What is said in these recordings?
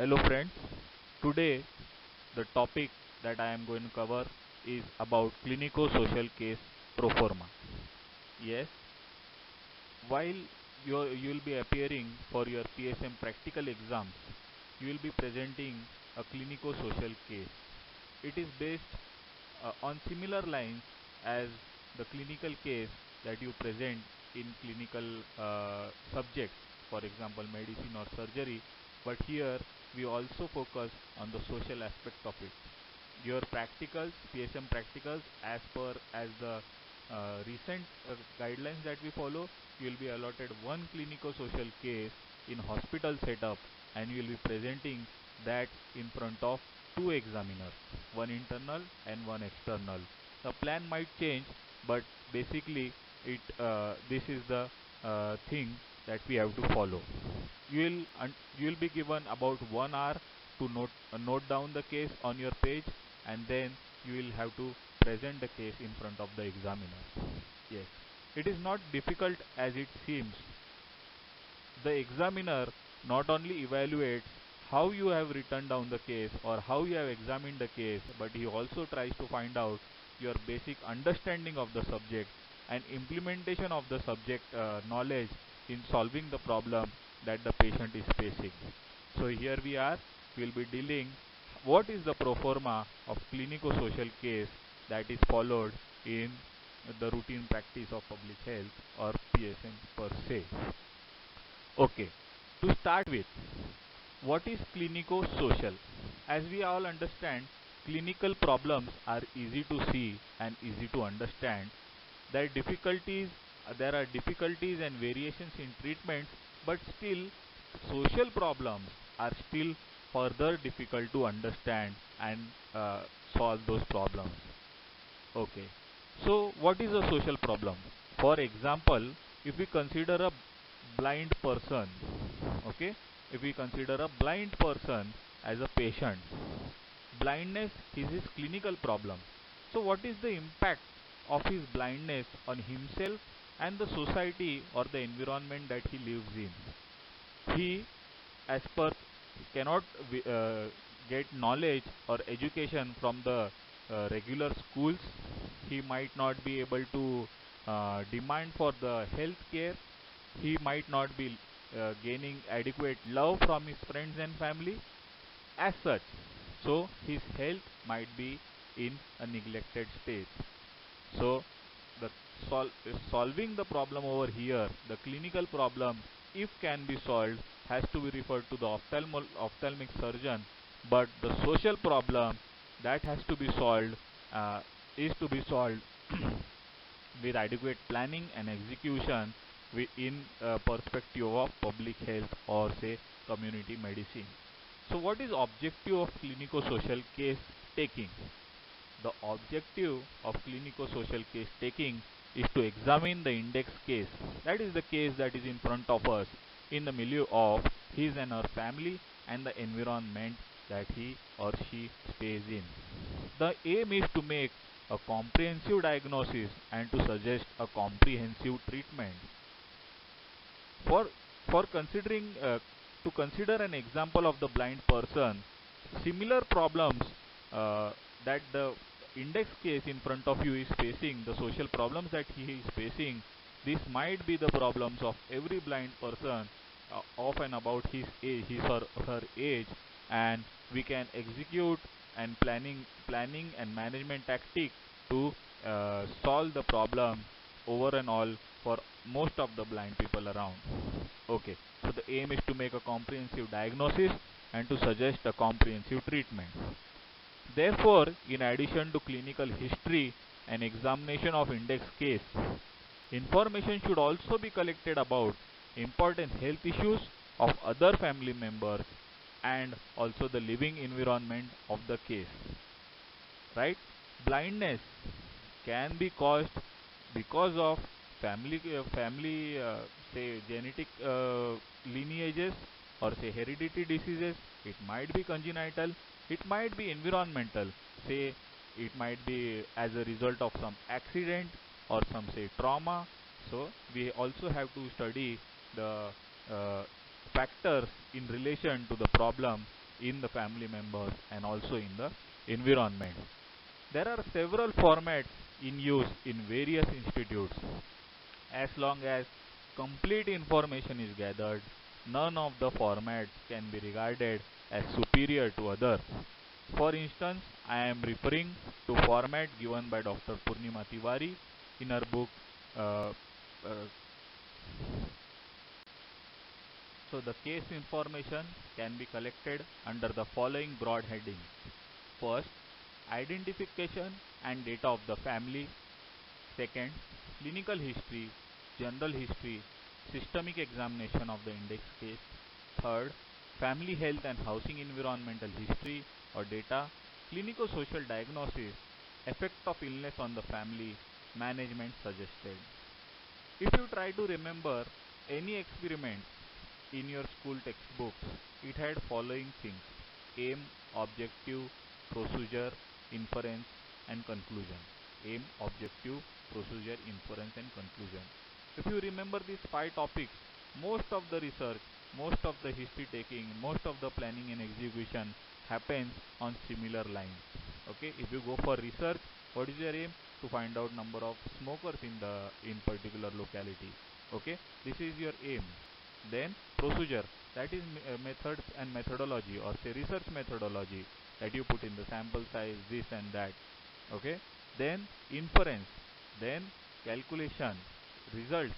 Hello friends, today the topic that I am going to cover is about clinico-social case pro forma. Yes, while you will be appearing for your PSM practical exams, you will be presenting a clinico-social case. It is based on similar lines as the clinical case that you present in clinical subjects, for example, medicine or surgery, but here we also focus on the social aspect of it. Your practicals, PSM practicals, as the recent guidelines that we follow, you will be allotted one clinico-social case in hospital setup, and you will be presenting that in front of two examiners, one internal and one external. The plan might change, but basically this is the thing that we have to follow. You will be given about 1 hour to note down the case on your page, and then you will have to present the case in front of the examiner. Yes, it is not difficult as it seems. The examiner not only evaluates how you have written down the case or how you have examined the case, but he also tries to find out your basic understanding of the subject and implementation of the subject knowledge in solving the problem that the patient is facing. So here we will be dealing what is the pro forma of clinico-social case that is followed in the routine practice of public health or PSM per se. Okay, to start with, what is clinico-social? As we all understand, clinical problems are easy to see and easy to understand. There are difficulties and variations in treatments, but still, social problems are still further difficult to understand and solve those problems. Okay. So, what is a social problem? For example, if we consider a blind person, okay, if we consider a blind person as a patient, blindness is his clinical problem. So, what is the impact of his blindness on himself and the society or the environment that he lives in? He, as per, cannot get knowledge or education from the regular schools. He might not be able to demand for the health care. He might not be gaining adequate love from his friends and family as such. So his health might be in a neglected state. So the solving the problem over here, the clinical problem, if can be solved, has to be referred to the ophthalmic surgeon. But the social problem that has to be solved is to be solved with adequate planning and execution in perspective of public health or say community medicine. So what is objective of clinico-social case taking? The objective of clinico-social case taking is to examine the index case, that is the case that is in front of us, in the milieu of his and her family and the environment that he or she stays in. The aim is to make a comprehensive diagnosis and to suggest a comprehensive treatment. For for considering to consider an example of the blind person, similar problems that the index case in front of you is facing, the social problems that he is facing, this might be the problems of every blind person of and about his or her age, and we can execute and planning and management tactic to solve the problem over and all for most of the blind people around. Okay, so the aim is to make a comprehensive diagnosis and to suggest a comprehensive treatment. Therefore, in addition to clinical history and examination of index case, information should also be collected about important health issues of other family members and also the living environment of the case. Right? Blindness can be caused because of family say genetic lineages or say hereditary diseases. It might be congenital, it might be environmental, say it might be as a result of some accident or some say trauma. So we also have to study the factors in relation to the problem in the family members and also in the environment. There are several formats in use in various institutes. As long as complete information is gathered, none of the formats can be regarded as superior to others. For instance, I am referring to format given by Dr. Purnima Tiwari in her book. Uh, uh, so the case information can be collected under the following broad headings. First, identification and data of the family. Second, clinical history, general history, systemic examination of the index case. Third, family health and housing environmental history or data, clinical social diagnosis, effect of illness on the family, management suggested. If you try to remember any experiment in your school textbooks, it had following things: aim, objective, procedure, inference, and conclusion. Aim, objective, procedure, inference, and conclusion. If you remember these five topics, most of the research, most of the history taking, most of the planning and execution happens on similar lines. Okay, if you go for research, what is your aim? To find out number of smokers in particular locality. Okay, this is your aim. Then procedure, that is methods and methodology, or say research methodology, that you put in the sample size, this and that. Okay, then inference, then calculation, results,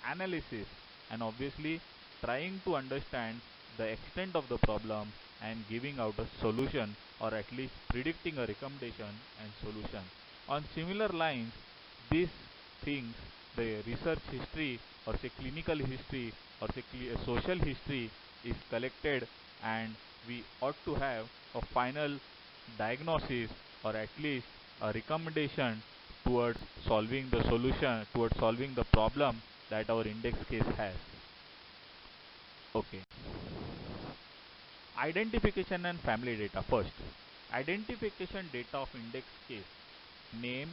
analysis, and obviously trying to understand the extent of the problem and giving out a solution, or at least predicting a recommendation and solution. On similar lines, these things, the research history, or say clinical history, or say social history, is collected, and we ought to have a final diagnosis, or at least a recommendation towards solving the solution, towards solving the problem that our index case has. Okay. Identification and family data. First, identification data of index case: name,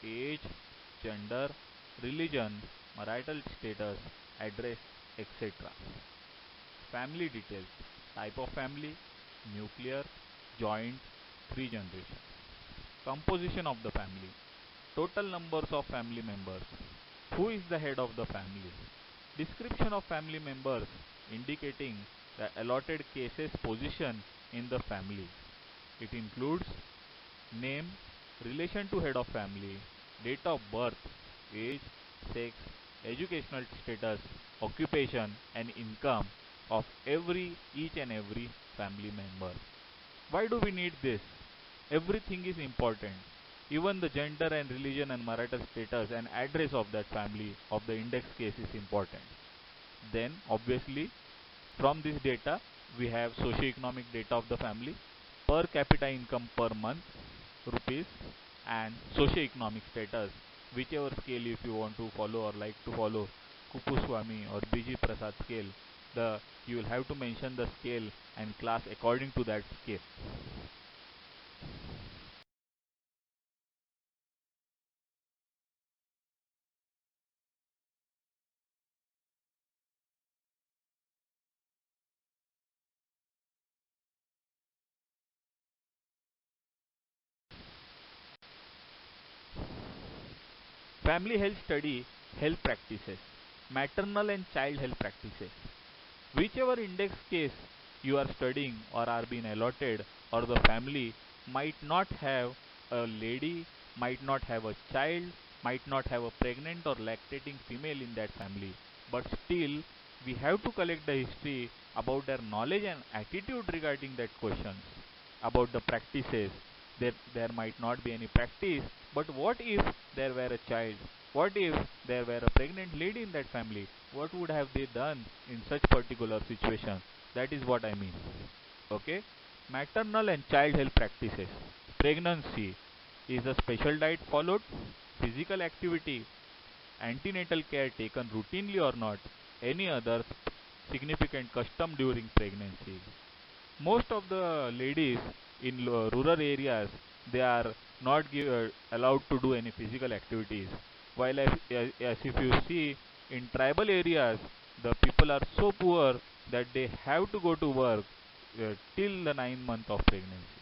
age, gender, religion, marital status, address, etc. Family details: type of family, nuclear, joint, 3 generation. Composition of the family: total numbers of family members, who is the head of the family, description of family members indicating the allotted cases position in the family. It includes name, relation to head of family, date of birth, age, sex, educational status, occupation, and income of each and every family member. Why do we need this? Everything is important. Even the gender and religion and marital status and address of that family, of the index case, is important. Then, obviously, from this data, we have socio-economic data of the family, per capita income per month, rupees, and socio-economic status, whichever scale if you want to follow or like to follow, Kupuswamy or BG Prasad scale, you will have to mention the scale and class according to that scale. Family health study, health practices, maternal and child health practices. Whichever index case you are studying or are being allotted, or the family might not have a lady, might not have a child, might not have a pregnant or lactating female in that family, but still we have to collect the history about their knowledge and attitude regarding that questions, about the practices. There might not be any practice, but what if there were a child? What if there were a pregnant lady in that family? What would have they done in such particular situation? That is what I mean. Okay. Maternal and child health practices. Pregnancy: is a special diet followed? Physical activity, antenatal care taken routinely or not? Any other significant custom during pregnancy? Most of the ladies in rural areas, they are not allowed to do any physical activities, while as if you see in tribal areas, the people are so poor that they have to go to work till the 9th month of pregnancy.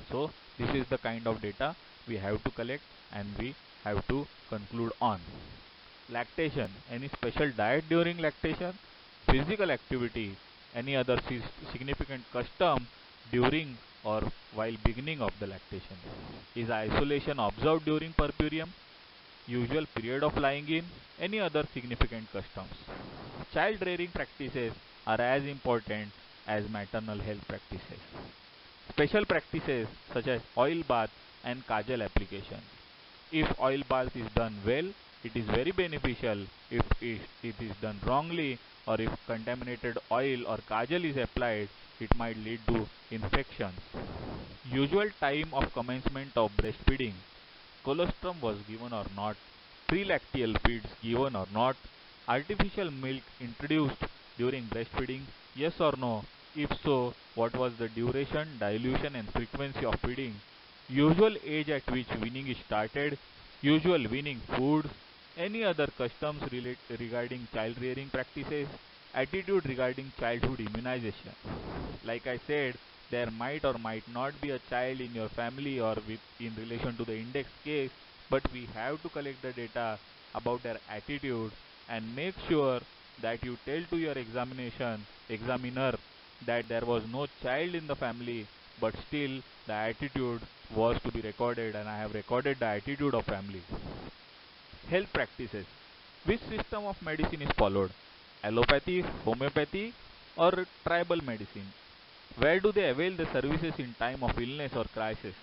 So this is the kind of data we have to collect and we have to conclude on. Lactation, any special diet during lactation, physical activity, any other significant custom during or while beginning of the lactation. Is isolation observed during puerperium? Usual period of lying in, any other significant customs. Child rearing practices are as important as maternal health practices. Special practices such as oil bath and kajal application. If oil bath is done well, it is very beneficial. If it is done wrongly or if contaminated oil or kajal is applied, it might lead to infections. Usual time of commencement of breastfeeding. Colostrum was given or not, prelacteal feeds given or not, artificial milk introduced during breastfeeding, yes or no? If so, what was the duration, dilution and frequency of feeding? Usual age at which weaning is started, usual weaning foods, any other customs regarding child rearing practices, attitude regarding childhood immunization. Like I said, there might or might not be a child in your family or in relation to the index case, but we have to collect the data about their attitude and make sure that you tell to your examiner that there was no child in the family, but still the attitude was to be recorded and I have recorded the attitude of family. Health practices. Which system of medicine is followed? Allopathy, homeopathy or tribal medicine? Where do they avail the services in time of illness or crisis?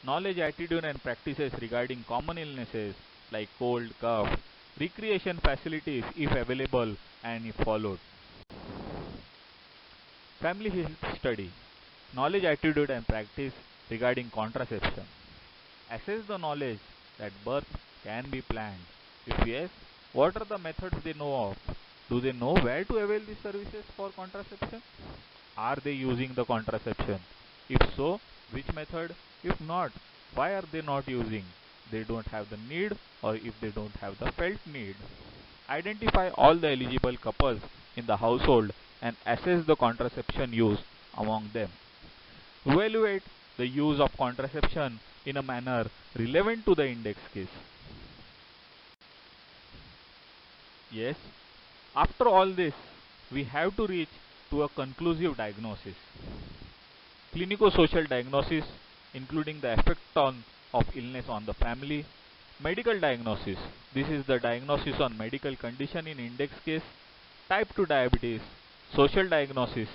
Knowledge, attitude and practices regarding common illnesses like cold, cough, recreation facilities if available and if followed. Family health study. Knowledge, attitude and practice regarding contraception. Assess the knowledge that birth can be planned. If yes, what are the methods they know of? Do they know where to avail these services for contraception? Are they using the contraception? If so, which method? If not, why are they not using? They don't have the need or if they don't have the felt need. Identify all the eligible couples in the household and assess the contraception use among them. Evaluate the use of contraception in a manner relevant to the index case. Yes, after all this, we have to reach to a conclusive diagnosis. Clinico-social diagnosis, including the effect of illness on the family. Medical diagnosis. This is the diagnosis on medical condition in index case. Type 2 diabetes. Social diagnosis.